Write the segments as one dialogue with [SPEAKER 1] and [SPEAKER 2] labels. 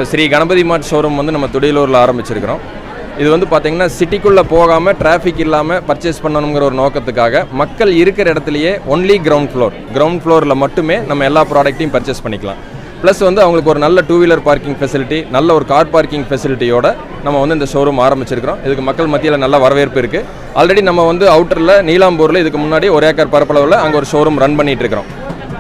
[SPEAKER 1] ஸ்ரீ கணபதி மார்ட் showroom வந்து நம்ம துடியலூரில் ஆரம்பிச்சிருக்கிறோம். இது வந்து பார்த்திங்கன்னா சிட்டிக்குள்ளே போகாமல் டிராஃபிக் இல்லாமல் பர்ச்சேஸ் பண்ணணுங்கிற ஒரு நோக்கத்துக்காக மக்கள் இருக்கிற இடத்துலையே ஒன்லி கிரவுண்ட் ஃப்ளோரில் மட்டுமே நம்ம எல்லா ப்ராடக்ட்டையும் பர்ச்சேஸ் பண்ணிக்கலாம். ப்ளஸ் வந்து அவங்களுக்கு ஒரு நல்ல 2 வீலர் பார்க்கிங் ஃபெசிலிட்டி, நல்ல ஒரு கார் பார்க்கிங் ஃபெசிலிட்டியோட நம்ம வந்து இந்த ஷோரூம் ஆரம்பிச்சிருக்கிறோம். இதுக்கு மக்கள் மத்தியில் நல்ல வரவேற்பு இருக்குது. ஆல்ரெடி நம்ம வந்து அவுட்டரில் நீலாம்பூரில் இதுக்கு முன்னாடி 1 ஏக்கர் பரப்பளவில் அங்கே ஒரு ஷோரூம் ரன் பண்ணிகிட்டு இருக்கிறோம்.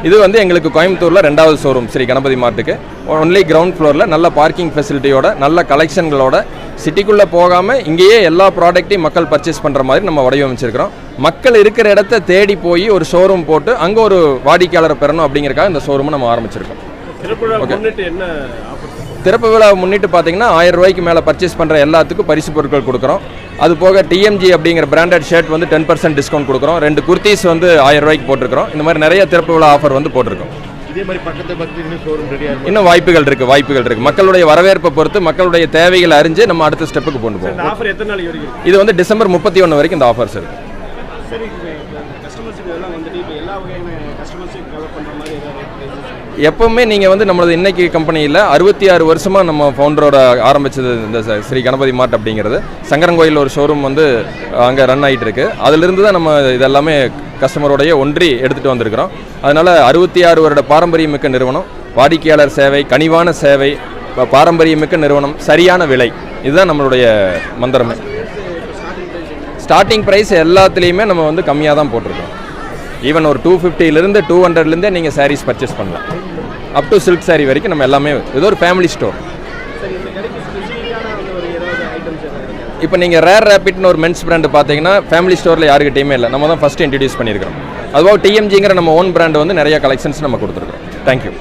[SPEAKER 1] இது வந்து எங்களுக்கு கோயம்புத்தூரில் 2வது ஷோரூம் ஸ்ரீ கணபதி மார்ட்டுக்கு. ஒன்லி கிரவுண்ட் ஃப்ளோரில் நல்ல பார்க்கிங் ஃபெசிலிட்டியோட நல்ல கலெக்ஷன்களோட சிட்டிக்குள்ளே போகாமல் இங்கேயே எல்லா ப்ராடக்ட்டையும் மக்கள் பர்ச்சேஸ் பண்ணுற மாதிரி நம்ம வடிவமைச்சிருக்கிறோம். மக்கள் இருக்கிற இடத்த தேடி போய் ஒரு ஷோரூம் போட்டு அங்கே ஒரு வாடிக்கையாளரை பெறணும் அப்படிங்கிறக்காக இந்த ஷோரூமை நம்ம ஆரம்பிச்சிருக்கோம். திறப்பு விழாவை முன்னிட்டு பார்த்தீங்கன்னா 1000 ரூபாய்க்கு மேலே பர்ச்சேஸ் பண்ணுற எல்லாத்துக்கும் பரிசு பொருட்கள் கொடுக்குறோம். அது போக டிஎம்ஜி அப்படிங்கிற பிராண்டட் ஷர்ட் வந்து 10% டிஸ்கவுண்ட் கொடுக்குறோம். 2 குர்த்திஸ் வந்து 1000 ரூபாய்க்கு போட்டிருக்கிறோம். இந்த மாதிரி நிறைய திறப்பு விழா ஆஃபர் வந்து போட்டிருக்கோம்.
[SPEAKER 2] இதே மாதிரி
[SPEAKER 1] இன்னும் வாய்ப்புகள் இருக்குது. மக்களுடைய வரவேற்பை பொறுத்து மக்களுடைய தேவைகளை அறிஞ்சு நம்ம அடுத்த ஸ்டெப்புக்கு கொண்டு போவோம். இது வந்து டிசம்பர் 31 வரைக்கும் இந்த ஆஃபர்ஸ் இருக்கு. எப்பவுமே நீங்கள் வந்து நம்மளது இன்னைக்கு கம்பெனியில் 66 வருஷமாக நம்ம ஃபவுண்டரோட ஆரம்பித்தது இந்த ஸ்ரீ கணபதி மார்ட் அப்படிங்கிறது. சங்கரங்கோயில் ஒரு ஷோரூம் வந்து அங்கே ரன் ஆகிட்டு இருக்கு. அதிலிருந்து தான் நம்ம இதெல்லாமே கஸ்டமரோடைய ஒன்றி எடுத்துகிட்டு வந்திருக்கிறோம். அதனால் 66 வருட பாரம்பரியமிக்க நிறுவனம், வாடிக்கையாளர் சேவை, கனிவான சேவை, பாரம்பரியமிக்க நிறுவனம், சரியான விலை, இதுதான் நம்மளுடைய மந்திரமே. ஸ்டார்டிங் ப்ரைஸ் எல்லாத்துலேயுமே நம்ம வந்து கம்மியாக தான் போட்டிருக்கோம். ஈவன் ஒரு 250 200 நீங்கள் சாரீஸ் பர்ச்சேஸ் பண்ணலாம். அப் டு சில்க் சாரீ வரைக்கும் நம்ம எல்லாமே. இது ஒரு ஃபேமிலி ஸ்டோர். இப்போ நீங்கள் ரேர் ரேபிட்னு ஒரு மென்ஸ் பிராண்டு பார்த்தீங்கன்னா ஃபேமிலி ஸ்டோரில் யாருக்கிட்டையுமே இல்லை. நம்ம தான் ஃபஸ்ட்டு இன்ட்ரடியூஸ் பண்ணியிருக்கிறோம். அதுபோக டிஎம்ஜிங்கிற நம்ம ஓன் பிராண்டு வந்து நிறைய கலெக்ஷன்ஸ் நம்ம கொடுத்துருக்கோம். தேங்க்யூ.